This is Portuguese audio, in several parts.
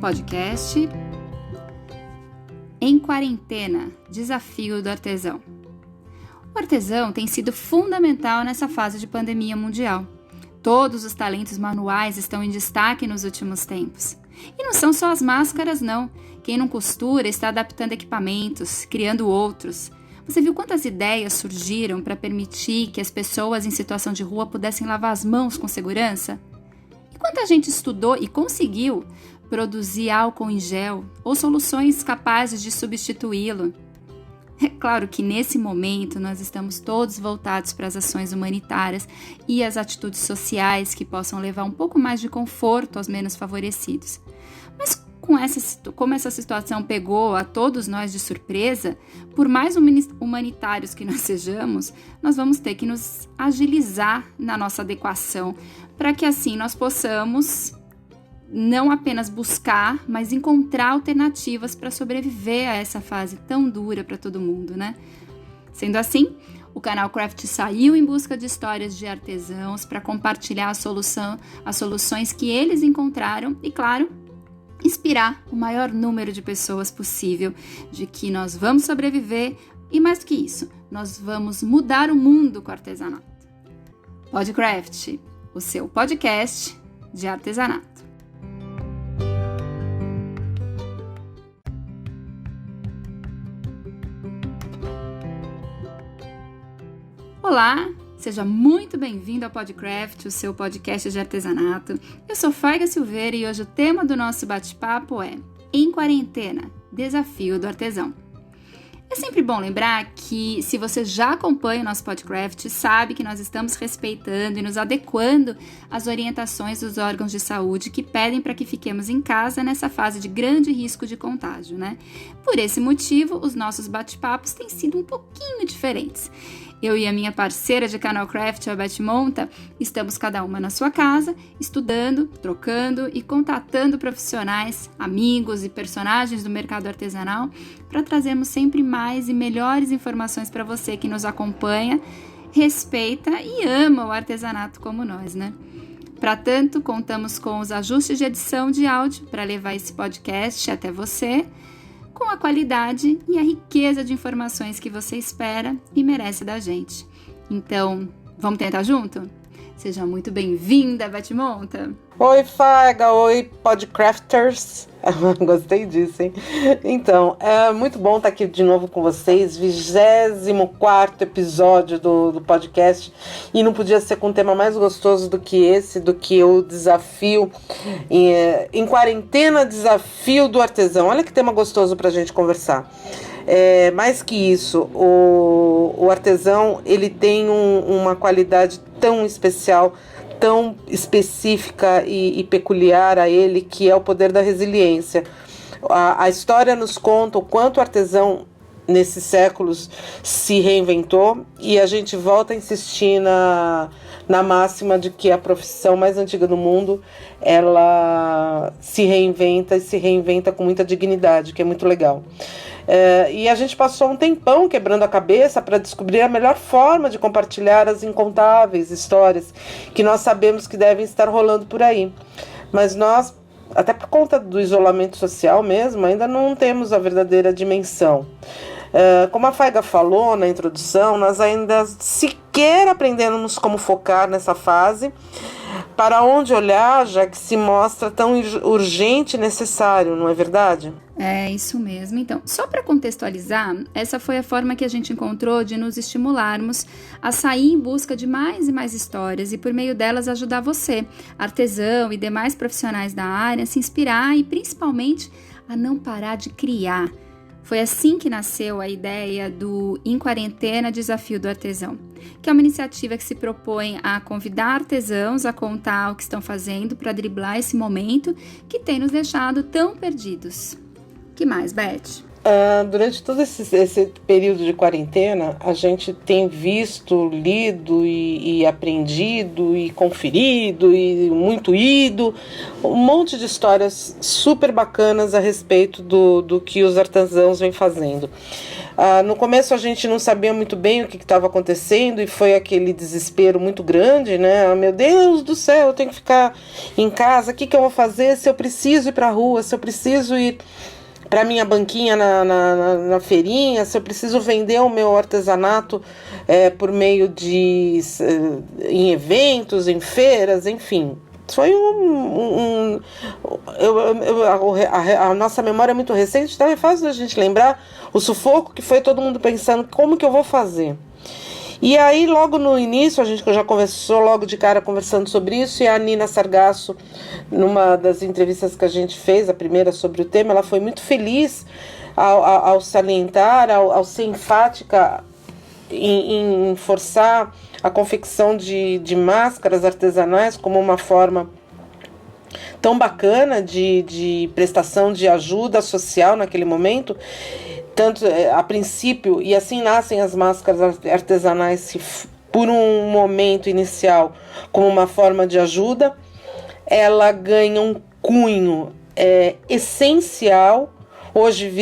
podcast Em Quarentena, Desafio do Artesão. O artesão tem sido fundamental nessa fase de pandemia mundial. Todos os talentos manuais estão em destaque nos últimos tempos. E não são só as máscaras, não. Quem não costura está adaptando equipamentos, criando outros. Você viu quantas ideias surgiram para permitir que as pessoas em situação de rua pudessem lavar as mãos com segurança? E quanta gente estudou e conseguiu produzir álcool em gel ou soluções capazes de substituí-lo? É claro que nesse momento nós estamos todos voltados para as ações humanitárias e as atitudes sociais que possam levar um pouco mais de conforto aos menos favorecidos. Mas como essa situação pegou a todos nós de surpresa, por mais humanitários que nós sejamos, nós vamos ter que nos agilizar na nossa adequação, para que assim nós possamos não apenas buscar, mas encontrar alternativas para sobreviver a essa fase tão dura para todo mundo, né? Sendo assim, o canal Craft saiu em busca de histórias de artesãos para compartilhar as soluções que eles encontraram e, claro, inspirar o maior número de pessoas possível de que nós vamos sobreviver e, mais do que isso, nós vamos mudar o mundo com o artesanato. Podcraft, o seu podcast de artesanato. Olá, seja muito bem-vindo ao Podcraft, o seu podcast de artesanato. Eu sou Faiga Silveira e hoje o tema do nosso bate-papo é Em Quarentena, Desafio do Artesão. É sempre bom lembrar que, se você já acompanha o nosso Podcraft, sabe que nós estamos respeitando e nos adequando às orientações dos órgãos de saúde que pedem para que fiquemos em casa nessa fase de grande risco de contágio, né? Por esse motivo, os nossos bate-papos têm sido um pouquinho diferentes. Eu e a minha parceira de canal Craft, a Beth Monta, estamos cada uma na sua casa, estudando, trocando e contatando profissionais, amigos e personagens do mercado artesanal para trazermos sempre mais e melhores informações para você que nos acompanha, respeita e ama o artesanato como nós, né? Para tanto, contamos com os ajustes de edição de áudio para levar esse podcast até você, com a qualidade e a riqueza de informações que você espera e merece da gente. Então, vamos tentar junto? Seja muito bem-vinda, Beth Monta! Oi, Faga! Oi, Podcrafters! Gostei disso, hein? Então, é muito bom estar aqui de novo com vocês, 24º episódio do podcast, e não podia ser com um tema mais gostoso do que esse, do que o desafio em quarentena, desafio do artesão. Olha que tema gostoso pra gente conversar. Mais que isso, o artesão, ele tem uma qualidade tão especial, tão específica e peculiar a ele, que é o poder da resiliência. A história nos conta o quanto o artesão, nesses séculos, se reinventou, e a gente volta a insistir na máxima de que a profissão mais antiga do mundo, ela se reinventa, e se reinventa com muita dignidade, que é muito legal. E a gente passou um tempão quebrando a cabeça para descobrir a melhor forma de compartilhar as incontáveis histórias que nós sabemos que devem estar rolando por aí. Mas nós, até por conta do isolamento social mesmo, ainda não temos a verdadeira dimensão. Como a Faiga falou na introdução, nós ainda sequer aprendemos como focar nessa fase, para onde olhar, já que se mostra tão urgente e necessário, não é verdade? É isso mesmo. Então, só para contextualizar, essa foi a forma que a gente encontrou de nos estimularmos a sair em busca de mais e mais histórias e, por meio delas, ajudar você, artesão e demais profissionais da área, a se inspirar e, principalmente, a não parar de criar. Foi assim que nasceu a ideia do Em Quarentena, Desafio do Artesão, que é uma iniciativa que se propõe a convidar artesãos a contar o que estão fazendo para driblar esse momento que tem nos deixado tão perdidos. Que mais, Beth? Durante todo esse período de quarentena, a gente tem visto, lido e aprendido e conferido e muito ido um monte de histórias super bacanas a respeito do que os artesãos vêm fazendo. No começo a gente não sabia muito bem o que estava acontecendo e foi aquele desespero muito grande, né? Meu Deus do céu, eu tenho que ficar em casa, o que eu vou fazer se eu preciso ir para a rua, se eu preciso ir para minha banquinha na feirinha, se eu preciso vender o meu artesanato por meio de em eventos, em feiras, enfim. Foi a nossa memória é muito recente, então é fácil a gente lembrar o sufoco que foi todo mundo pensando como que eu vou fazer. E aí, logo no início, a gente já conversou logo de cara conversando sobre isso, e a Nina Sargasso, numa das entrevistas que a gente fez, a primeira sobre o tema, ela foi muito feliz ao salientar, ao ser enfática em forçar a confecção de máscaras artesanais como uma forma tão bacana de prestação de ajuda social naquele momento. Tanto a princípio, e assim nascem as máscaras artesanais, por um momento inicial como uma forma de ajuda, ela ganha um cunho essencial, hoje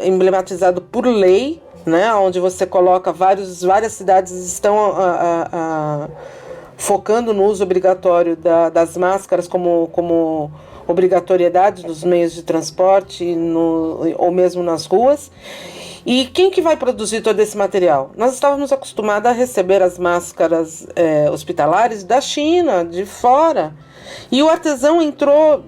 emblematizado por lei, né, onde você coloca várias cidades estão focando no uso obrigatório das máscaras como obrigatoriedade nos meios de transporte ou mesmo nas ruas. E quem que vai produzir todo esse material? Nós estávamos acostumados a receber as máscaras hospitalares da China, de fora. E o artesão entrou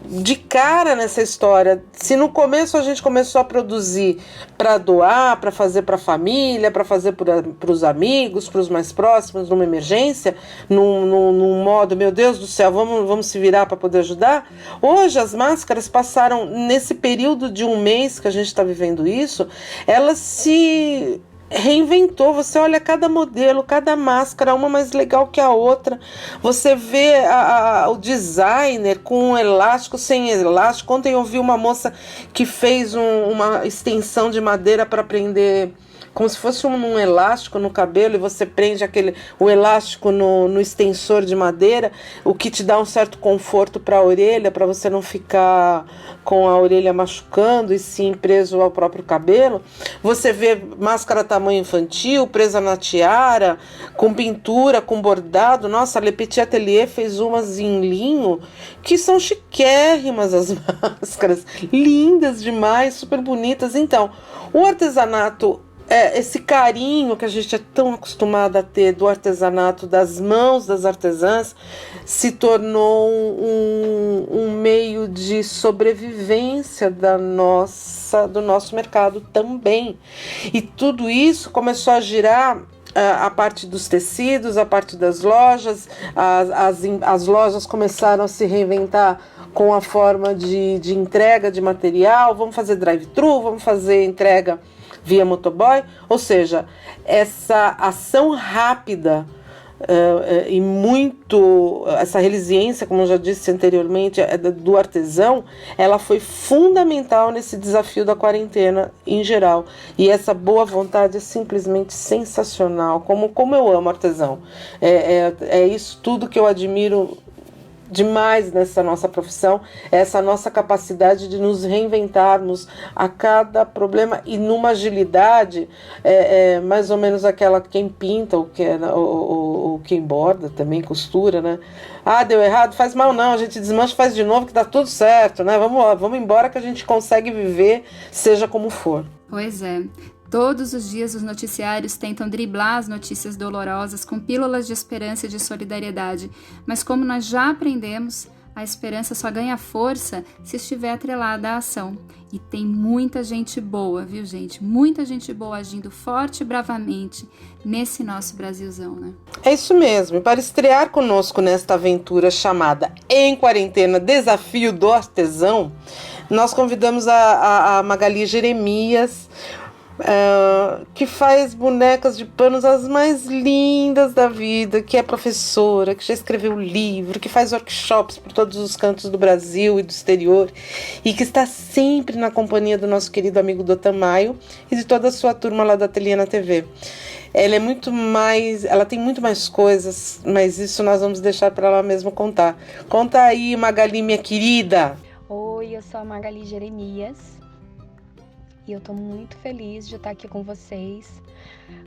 de cara nessa história. Se no começo a gente começou a produzir para doar, para fazer para a família, para fazer para os amigos, para os mais próximos, numa emergência, num modo, meu Deus do céu, vamos se virar para poder ajudar. Hoje as máscaras passaram, nesse período de um mês que a gente está vivendo isso, elas se reinventou. Você olha cada modelo, cada máscara, uma mais legal que a outra. Você vê o designer com um elástico, sem elástico. Ontem eu vi uma moça que fez uma extensão de madeira para prender, como se fosse um elástico no cabelo, e você prende o elástico no extensor de madeira, o que te dá um certo conforto para a orelha, para você não ficar com a orelha machucando e sim preso ao próprio cabelo. Você vê máscara tamanho infantil, presa na tiara, com pintura, com bordado. Nossa, a Le Petit Atelier fez umas em linho que são chiquérrimas, as máscaras, lindas demais, super bonitas. Então, o artesanato, esse carinho que a gente é tão acostumado a ter do artesanato, das mãos das artesãs, se tornou um meio de sobrevivência do nosso mercado também. E tudo isso começou a girar a parte dos tecidos, a parte das lojas. As lojas começaram a se reinventar com a forma de entrega de material. Vamos fazer drive-thru, vamos fazer entrega via motoboy, ou seja, essa ação rápida e essa resiliência, como eu já disse anteriormente, do artesão, ela foi fundamental nesse desafio da quarentena em geral. E essa boa vontade é simplesmente sensacional, como eu amo artesão. É isso tudo que eu admiro demais nessa nossa profissão, essa nossa capacidade de nos reinventarmos a cada problema e numa agilidade mais ou menos aquela quem pinta ou quem borda também, costura, né? Deu errado, faz mal não, a gente desmancha e faz de novo que dá tudo certo, né? Vamos embora que a gente consegue viver, seja como for. Pois é. Todos os dias os noticiários tentam driblar as notícias dolorosas com pílulas de esperança e de solidariedade, mas como nós já aprendemos, a esperança só ganha força se estiver atrelada à ação. E tem muita gente boa, viu, gente? Muita gente boa agindo forte e bravamente nesse nosso Brasilzão, né? É isso mesmo. E para estrear conosco nesta aventura chamada Em Quarentena, Desafio do Artesão, nós convidamos a Magali Jeremias, que faz bonecas de panos as mais lindas da vida, que é professora, que já escreveu livro, que faz workshops por todos os cantos do Brasil e do exterior e que está sempre na companhia do nosso querido amigo Dotan Maio e de toda a sua turma lá da Ateliê na TV. Ela tem muito mais coisas, mas isso nós vamos deixar para ela mesma contar. Conta aí, Magali, minha querida. Oi, eu sou a Magali Jeremias e eu tô muito feliz de estar aqui com vocês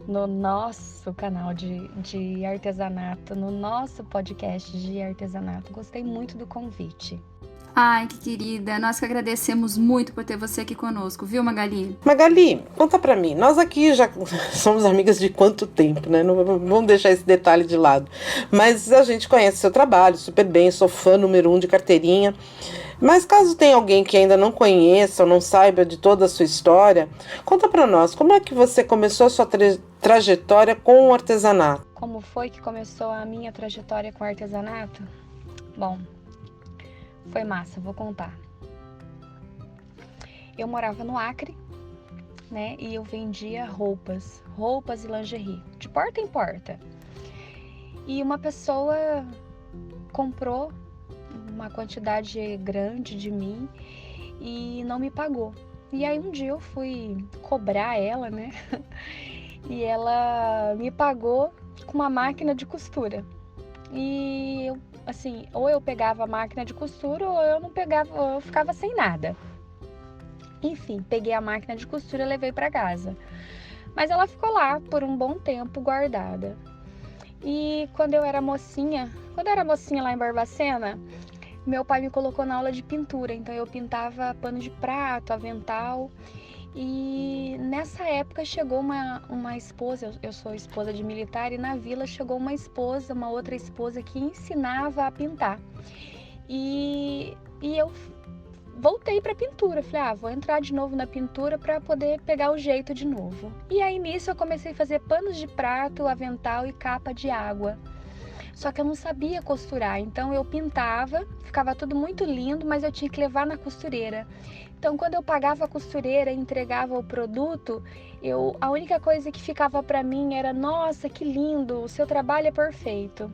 no nosso canal de artesanato, no nosso podcast de artesanato. Gostei muito do convite. Ai, que querida, nós que agradecemos muito por ter você aqui conosco, viu, Magali? Magali, conta pra mim, nós aqui já somos amigas de quanto tempo, né? Não vamos deixar esse detalhe de lado. Mas a gente conhece seu trabalho super bem, sou fã número 1 de carteirinha. Mas caso tenha alguém que ainda não conheça ou não saiba de toda a sua história, conta pra nós, como é que você começou a sua trajetória com o artesanato? Como foi que começou a minha trajetória com o artesanato? Bom, foi massa, vou contar. Eu morava no Acre, né? E eu vendia roupas e lingerie, de porta em porta. E uma pessoa comprou uma quantidade grande de mim e não me pagou. E aí um dia eu fui cobrar ela, né? E ela me pagou com uma máquina de costura. E eu, assim, ou eu pegava a máquina de costura ou eu não pegava, ou eu ficava sem nada. Enfim, peguei a máquina de costura e levei para casa. Mas ela ficou lá por um bom tempo guardada. E quando eu era mocinha lá em Barbacena, meu pai me colocou na aula de pintura. Então eu pintava pano de prato, avental. E nessa época chegou uma esposa, eu sou esposa de militar, e na vila chegou uma outra esposa que ensinava a pintar. E eu voltei para pintura, falei, vou entrar de novo na pintura para poder pegar o jeito de novo. E aí nisso eu comecei a fazer panos de prato, avental e capa de água. Só que eu não sabia costurar, então eu pintava, ficava tudo muito lindo, mas eu tinha que levar na costureira. Então, quando eu pagava a costureira e entregava o produto, a única coisa que ficava para mim era, nossa, que lindo, o seu trabalho é perfeito.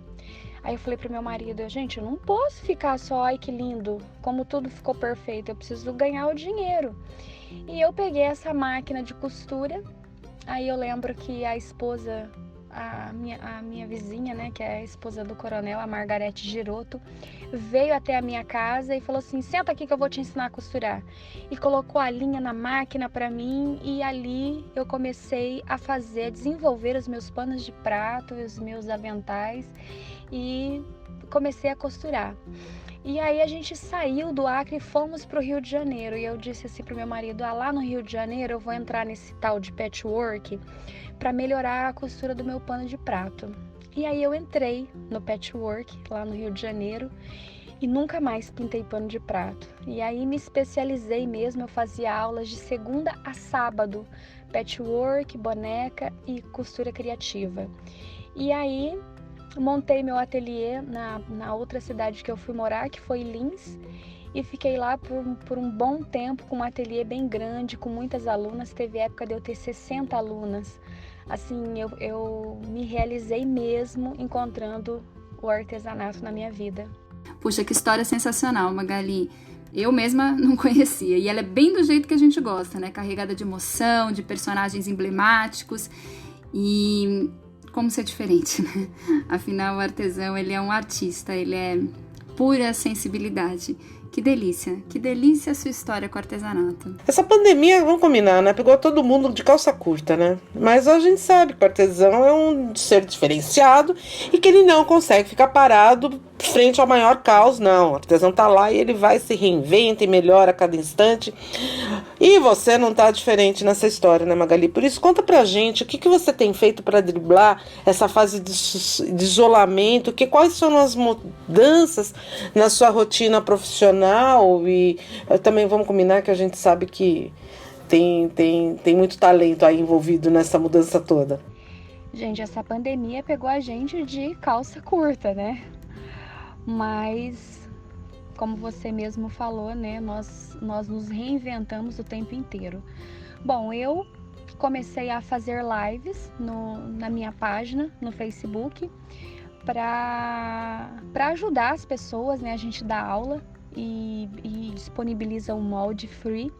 Aí eu falei pro meu marido, gente, eu não posso ficar só, ai que lindo, como tudo ficou perfeito, eu preciso ganhar o dinheiro. E eu peguei essa máquina de costura, aí eu lembro que a esposa, a minha vizinha, né, que é a esposa do coronel, a Margarete Giroto, veio até a minha casa e falou assim, senta aqui que eu vou te ensinar a costurar. E colocou a linha na máquina para mim e ali eu comecei a desenvolver os meus panos de prato, os meus aventais e comecei a costurar. E aí a gente saiu do Acre e fomos para o Rio de Janeiro. E eu disse assim pro meu marido, lá no Rio de Janeiro eu vou entrar nesse tal de patchwork para melhorar a costura do meu pano de prato. E aí eu entrei no patchwork lá no Rio de Janeiro e nunca mais pintei pano de prato. E aí me especializei mesmo, eu fazia aulas de segunda a sábado, patchwork, boneca e costura criativa. E aí montei meu ateliê na outra cidade que eu fui morar, que foi Lins, e fiquei lá por um bom tempo com um ateliê bem grande, com muitas alunas. Teve época de eu ter 60 alunas. Assim, eu me realizei mesmo encontrando o artesanato na minha vida. Puxa, que história sensacional, Magali. Eu mesma não conhecia. E ela é bem do jeito que a gente gosta, né? Carregada de emoção, de personagens emblemáticos. E como ser diferente, né? Afinal, o artesão, ele é um artista, ele é pura sensibilidade. Que delícia a sua história com o artesanato. Essa pandemia, vamos combinar, né? Pegou todo mundo de calça curta, né? Mas a gente sabe que o artesão é um ser diferenciado e que ele não consegue ficar parado frente ao maior caos, não. O artesão tá lá e ele vai, se reinventa e melhora a cada instante. E você não tá diferente nessa história, né, Magali? Por isso, conta pra gente o que você tem feito para driblar essa fase de isolamento, quais são as mudanças na sua rotina profissional. E também vamos combinar que a gente sabe que tem muito talento aí envolvido nessa mudança toda. Gente, essa pandemia pegou a gente de calça curta, né? Mas, como você mesmo falou, né? Nós nos reinventamos o tempo inteiro. Bom, eu comecei a fazer lives na minha página, no Facebook, para ajudar as pessoas, né? A gente dá aula e disponibiliza um molde free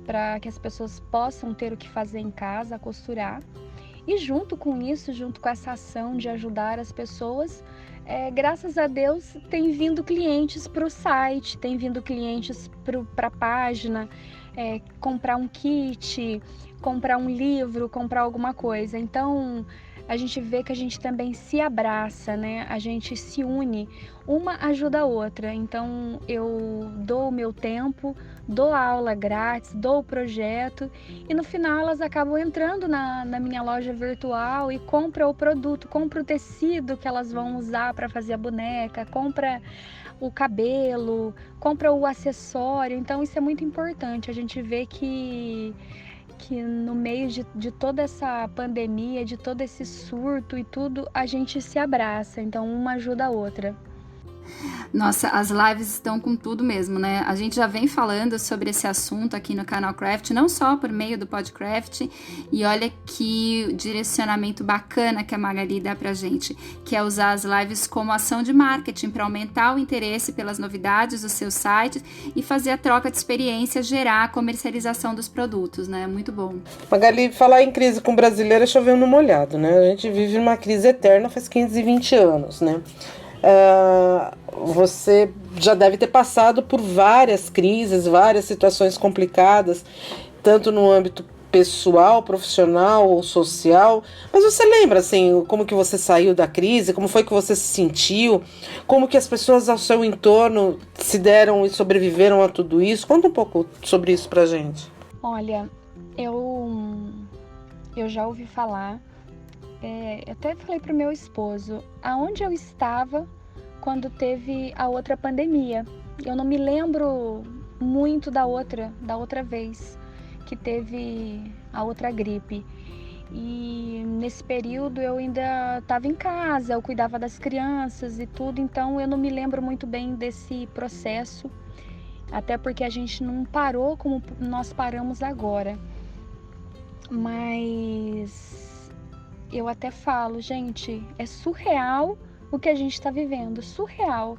para que as pessoas possam ter o que fazer em casa, costurar. E junto com isso, junto com essa ação de ajudar as pessoas, graças a Deus tem vindo clientes para o site, tem vindo clientes para a página, comprar um kit, comprar um livro, comprar alguma coisa. Então a gente vê que a gente também se abraça, né? A gente se une, uma ajuda a outra. Então eu dou o meu tempo, dou a aula grátis, dou o projeto e no final elas acabam entrando na minha loja virtual e compram o produto, compram o tecido que elas vão usar para fazer a boneca, compra o cabelo, compra o acessório. Então isso é muito importante. A gente vê que no meio de toda essa pandemia, de todo esse surto e tudo, a gente se abraça, então uma ajuda a outra. Nossa, as lives estão com tudo mesmo, né? A gente já vem falando sobre esse assunto aqui no canal Craft, não só por meio do Podcraft, e olha que direcionamento bacana que a Magali dá pra gente, que é usar as lives como ação de marketing para aumentar o interesse pelas novidades do seu site e fazer a troca de experiência, gerar a comercialização dos produtos, né? Muito bom. Magali, falar em crise com brasileira é chover no molhado, né? A gente vive uma crise eterna faz 15 e 20 anos, né? Você já deve ter passado por várias crises, várias situações complicadas, tanto no âmbito pessoal, profissional ou social, mas você lembra, assim, como que você saiu da crise, como foi que você se sentiu, como que as pessoas ao seu entorno se deram e sobreviveram a tudo isso? Conta um pouco sobre isso pra gente. Olha, eu já ouvi falar, até falei pro meu esposo, aonde eu estava quando teve a outra pandemia. Eu não me lembro muito da outra vez que teve a outra gripe. E nesse período eu ainda estava em casa, eu cuidava das crianças e tudo, então eu não me lembro muito bem desse processo, até porque a gente não parou como nós paramos agora. Mas eu até falo, gente, é surreal o que a gente está vivendo, surreal.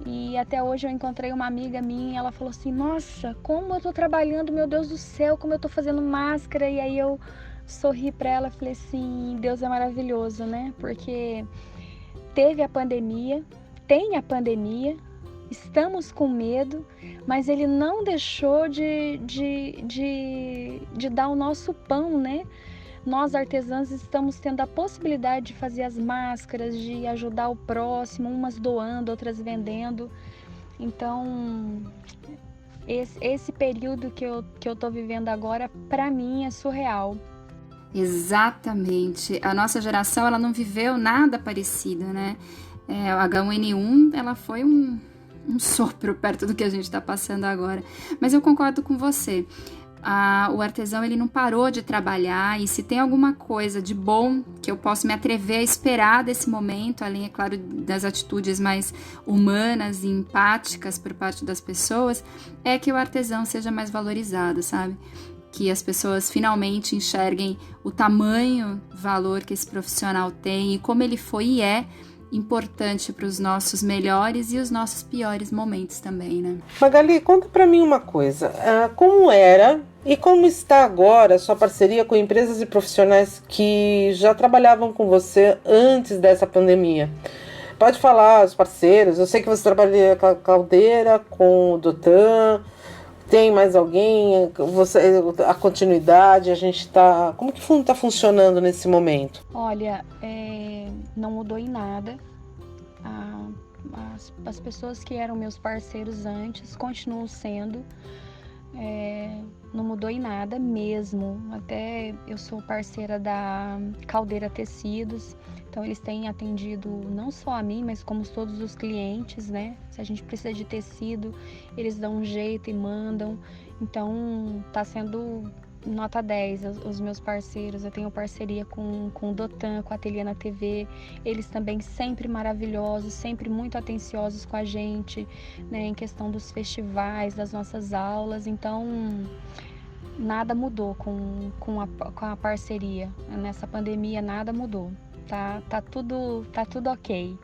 E até hoje eu encontrei uma amiga minha, ela falou assim, nossa, como eu tô trabalhando, meu Deus do céu, como eu tô fazendo máscara. E aí eu sorri para ela e falei assim, Deus é maravilhoso, né? Porque teve a pandemia, tem a pandemia, estamos com medo, mas ele não deixou de dar o nosso pão, né? Nós artesãs estamos tendo a possibilidade de fazer as máscaras, de ajudar o próximo, umas doando, outras vendendo. Então, esse período que eu tô vivendo agora, para mim, é surreal. Exatamente. A nossa geração, ela não viveu nada parecido, né? O H1N1, ela foi um sopro perto do que a gente está passando agora. Mas eu concordo com você. O artesão, ele não parou de trabalhar, e se tem alguma coisa de bom que eu posso me atrever a esperar desse momento, além, é claro, das atitudes mais humanas e empáticas por parte das pessoas, é que o artesão seja mais valorizado, sabe? Que as pessoas finalmente enxerguem o tamanho, valor que esse profissional tem e como ele foi e é importante para os nossos melhores e os nossos piores momentos também, né? Magali, conta para mim uma coisa. Como era e como está agora a sua parceria com empresas e profissionais que já trabalhavam com você antes dessa pandemia? Pode falar, os parceiros. Eu sei que você trabalha com a Caldeira, com o Dotan. Tem mais alguém? A continuidade, a gente está... Como que está funcionando nesse momento? Olha, não mudou em nada. As pessoas que eram meus parceiros antes continuam sendo. Não mudou em nada mesmo. Até eu sou parceira da Caldeira Tecidos. Então eles têm atendido não só a mim, mas como todos os clientes, né? Se a gente precisa de tecido, eles dão um jeito e mandam. Então tá sendo nota 10 os meus parceiros. Eu tenho parceria com o Dotan, com a Ateliê na TV. Eles também sempre maravilhosos, sempre muito atenciosos com a gente, né? Em questão dos festivais, das nossas aulas. Então nada mudou com a parceria. Nessa pandemia nada mudou. Tá tudo ok.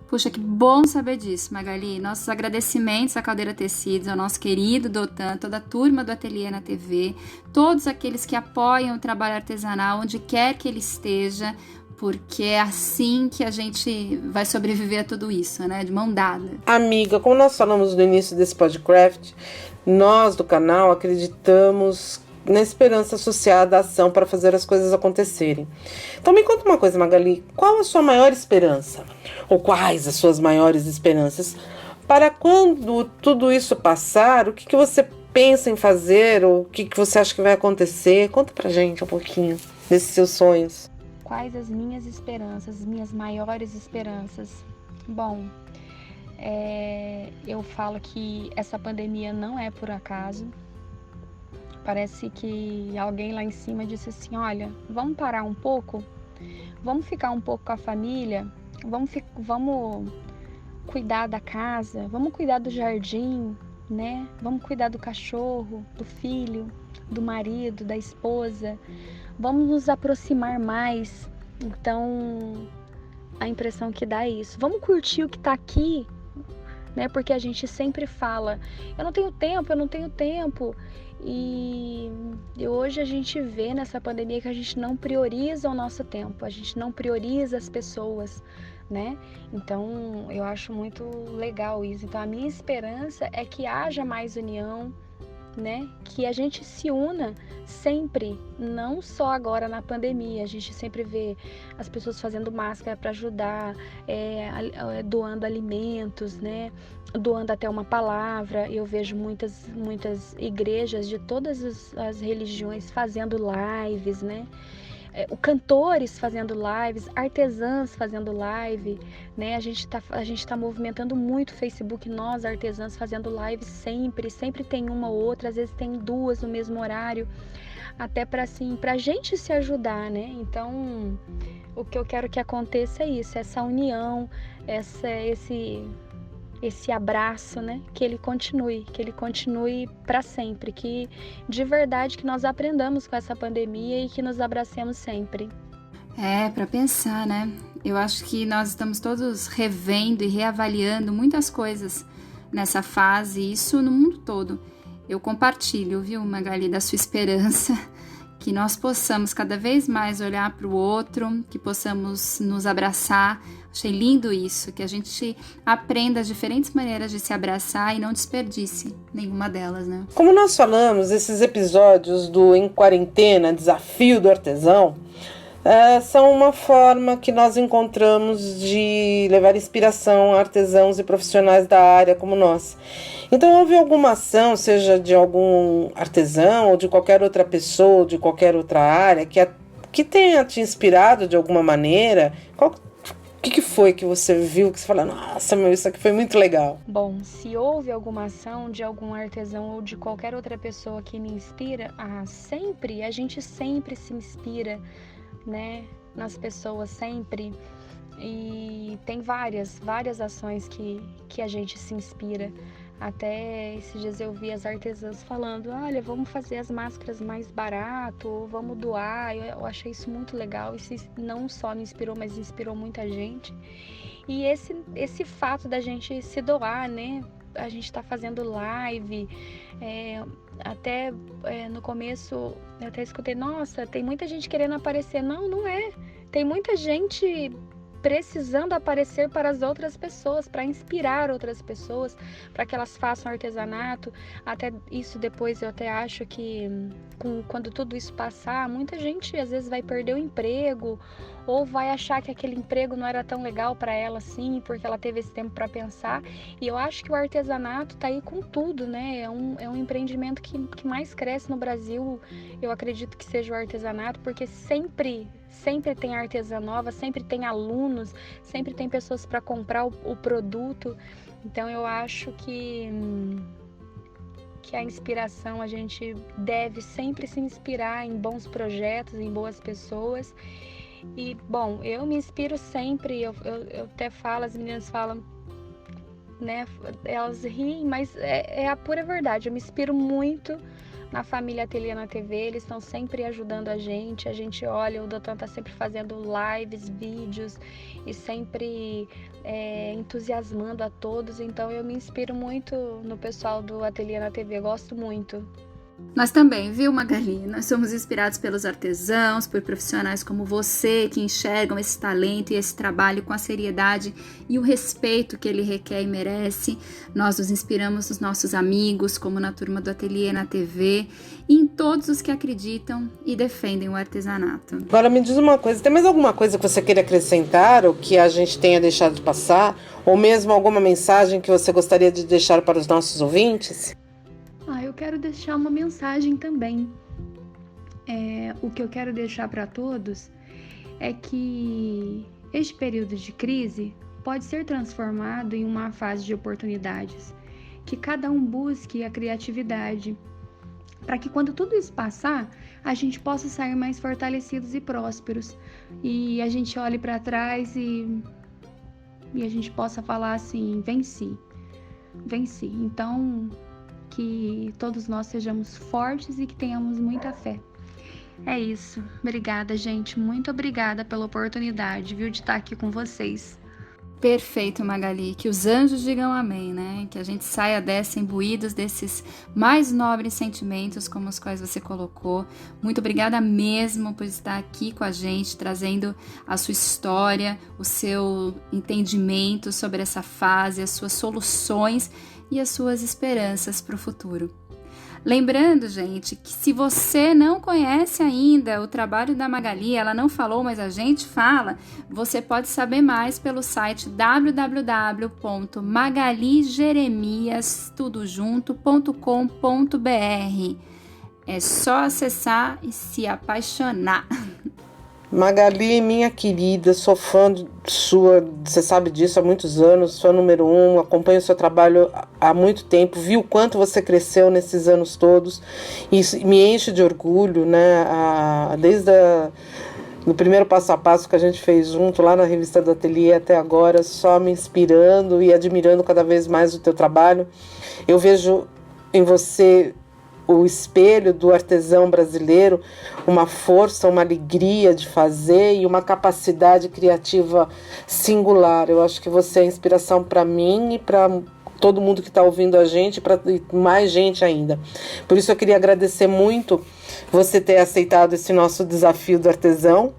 Puxa, que bom saber disso, Magali. Nossos agradecimentos à Caldeira Tecidos, ao nosso querido Dotan, toda a turma do Ateliê na TV, todos aqueles que apoiam o trabalho artesanal, onde quer que ele esteja, porque é assim que a gente vai sobreviver a tudo isso, né? De mão dada. Amiga, como nós falamos no início desse podcast, nós do canal acreditamos na esperança associada à ação para fazer as coisas acontecerem. Então me conta uma coisa, Magali, qual a sua maior esperança? Ou quais as suas maiores esperanças? Para quando tudo isso passar, o que você pensa em fazer? Ou o que você acha que vai acontecer? Conta pra gente um pouquinho desses seus sonhos. Quais as minhas esperanças, as minhas maiores esperanças? Bom, eu falo que essa pandemia não é por acaso. Parece que alguém lá em cima disse assim, olha, vamos parar um pouco, vamos ficar um pouco com a família, vamos cuidar da casa, vamos cuidar do jardim, né? Vamos cuidar do cachorro, do filho, do marido, da esposa, vamos nos aproximar mais. Então, a impressão que dá é isso. Vamos curtir o que tá aqui, né? Porque a gente sempre fala, eu não tenho tempo. E hoje a gente vê nessa pandemia que a gente não prioriza o nosso tempo, a gente não prioriza as pessoas, né? Então, eu acho muito legal isso. Então, a minha esperança é que haja mais união, né? Que a gente se una sempre, não só agora na pandemia. A gente sempre vê as pessoas fazendo máscara para ajudar, doando alimentos, né? Doando até uma palavra. Eu vejo muitas igrejas de todas as religiões fazendo lives, né? Cantores fazendo lives, artesãs fazendo live, né? A gente tá movimentando muito o Facebook, nós artesãs fazendo lives sempre tem uma ou outra, às vezes tem duas no mesmo horário, até pra gente se ajudar, né? Então, o que eu quero que aconteça é isso, essa união, esse abraço, né? Que ele continue para sempre, que de verdade que nós aprendamos com essa pandemia e que nos abracemos sempre. Para pensar, né? Eu acho que nós estamos todos revendo e reavaliando muitas coisas nessa fase, isso no mundo todo. Eu compartilho, viu, Magali, da sua esperança, que nós possamos cada vez mais olhar para o outro, que possamos nos abraçar. Achei lindo isso, que a gente aprenda as diferentes maneiras de se abraçar e não desperdice nenhuma delas, né? Como nós falamos, esses episódios do Em Quarentena, Desafio do Artesão, são uma forma que nós encontramos de levar inspiração a artesãos e profissionais da área como nós. Então, houve alguma ação, seja de algum artesão ou de qualquer outra pessoa, de qualquer outra área, que tenha te inspirado de alguma maneira? O que foi que você viu, que você falou, nossa, isso aqui foi muito legal? Bom, se houve alguma ação de algum artesão ou de qualquer outra pessoa que me inspira, a gente sempre se inspira, né, nas pessoas, sempre. E tem várias ações que a gente se inspira. Até esses dias eu vi as artesãs falando, olha, vamos fazer as máscaras mais barato, vamos doar. Eu achei isso muito legal. Isso não só me inspirou, mas inspirou muita gente. E esse fato da gente se doar, né? A gente tá fazendo live, no começo eu até escutei, nossa, tem muita gente querendo aparecer. Não é. Tem muita gente precisando aparecer para as outras pessoas, para inspirar outras pessoas, para que elas façam artesanato. Até isso depois eu até acho que quando tudo isso passar, muita gente às vezes vai perder o emprego ou vai achar que aquele emprego não era tão legal para ela assim, porque ela teve esse tempo para pensar. E eu acho que o artesanato tá aí com tudo, né? É um empreendimento que mais cresce no Brasil. Eu acredito que seja o artesanato, porque sempre tem artesã nova, sempre tem alunos, sempre tem pessoas para comprar o produto. Então eu acho que a inspiração, a gente deve sempre se inspirar em bons projetos, em boas pessoas. E, bom, eu me inspiro sempre, eu até falo, as meninas falam, né, elas riem, mas é a pura verdade. Eu me inspiro muito na família Ateliê na TV, eles estão sempre ajudando a gente olha, o Doutor está sempre fazendo lives, vídeos e sempre entusiasmando a todos, então eu me inspiro muito no pessoal do Ateliê na TV, gosto muito. Nós também, viu, Magali? Nós somos inspirados pelos artesãos, por profissionais como você, que enxergam esse talento e esse trabalho com a seriedade e o respeito que ele requer e merece. Nós nos inspiramos nos nossos amigos, como na turma do Ateliê na TV, e em todos os que acreditam e defendem o artesanato. Agora me diz uma coisa, tem mais alguma coisa que você queira acrescentar, ou que a gente tenha deixado de passar, ou mesmo alguma mensagem que você gostaria de deixar para os nossos ouvintes? Eu quero deixar uma mensagem também. O que eu quero deixar para todos é que este período de crise pode ser transformado em uma fase de oportunidades, que cada um busque a criatividade, para que quando tudo isso passar, a gente possa sair mais fortalecidos e prósperos, e a gente olhe para trás e a gente possa falar assim, venci. Então, que todos nós sejamos fortes e que tenhamos muita fé. É isso. Obrigada, gente. Muito obrigada pela oportunidade, viu, de estar aqui com vocês. Perfeito, Magali. Que os anjos digam amém, né? Que a gente saia dessa imbuídos desses mais nobres sentimentos como os quais você colocou. Muito obrigada mesmo por estar aqui com a gente, trazendo a sua história, o seu entendimento sobre essa fase, as suas soluções e as suas esperanças para o futuro. Lembrando, gente, que se você não conhece ainda o trabalho da Magali, ela não falou, mas a gente fala, você pode saber mais pelo site www.magalijeremias.com.br. É só acessar e se apaixonar. Magali, minha querida, sou fã sua, você sabe disso há muitos anos, fã número 1, acompanho o seu trabalho há muito tempo, vi o quanto você cresceu nesses anos todos, e isso me enche de orgulho, né, desde o primeiro passo a passo que a gente fez junto lá na revista do Ateliê até agora, só me inspirando e admirando cada vez mais o teu trabalho. Eu vejo em você o espelho do artesão brasileiro, uma força, uma alegria de fazer e uma capacidade criativa singular. Eu acho que você é inspiração para mim e para todo mundo que está ouvindo a gente, para mais gente ainda. Por isso eu queria agradecer muito você ter aceitado esse nosso desafio do artesão.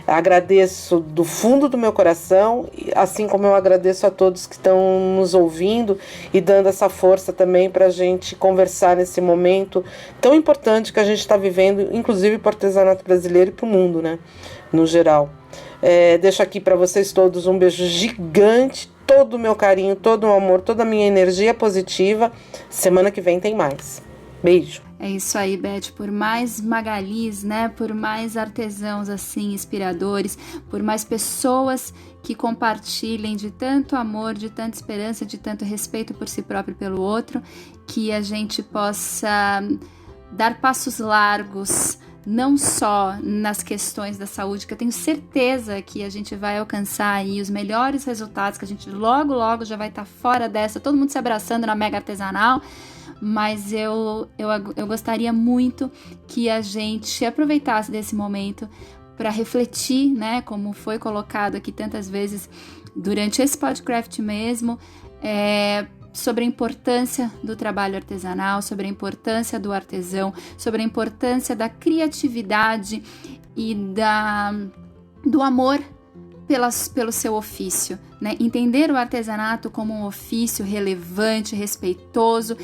Agradeço do fundo do meu coração, assim como eu agradeço a todos que estão nos ouvindo e dando essa força também para a gente conversar nesse momento tão importante que a gente está vivendo, inclusive para o artesanato brasileiro e para o mundo, né, no geral. Deixo aqui para vocês todos um beijo gigante, todo o meu carinho, todo o amor, toda a minha energia positiva. Semana que vem tem mais. Beijo. É isso aí, Beth, por mais Magalis, né, por mais artesãos assim inspiradores, por mais pessoas que compartilhem de tanto amor, de tanta esperança, de tanto respeito por si próprio e pelo outro, que a gente possa dar passos largos, não só nas questões da saúde, que eu tenho certeza que a gente vai alcançar aí os melhores resultados, que a gente logo já vai estar fora dessa, todo mundo se abraçando na mega artesanal, mas eu gostaria muito que a gente aproveitasse desse momento para refletir, né, como foi colocado aqui tantas vezes durante esse podcast mesmo, sobre a importância do trabalho artesanal, sobre a importância do artesão, sobre a importância da criatividade e do amor pelo seu ofício, né? Entender o artesanato como um ofício relevante, respeitoso,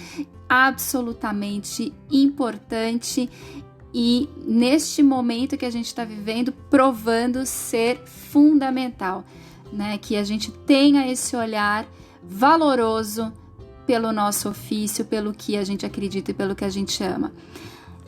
absolutamente importante e neste momento que a gente está vivendo, provando ser fundamental, né? Que a gente tenha esse olhar valoroso pelo nosso ofício, pelo que a gente acredita e pelo que a gente ama.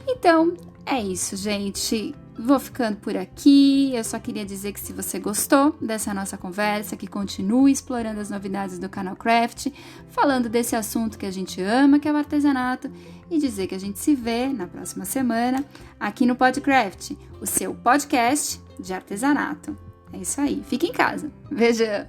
Então, é isso, gente. Vou ficando por aqui. Eu só queria dizer que se você gostou dessa nossa conversa, que continue explorando as novidades do canal Craft, falando desse assunto que a gente ama, que é o artesanato, e dizer que a gente se vê na próxima semana aqui no PodCraft, o seu podcast de artesanato. É isso aí. Fique em casa. Beijão!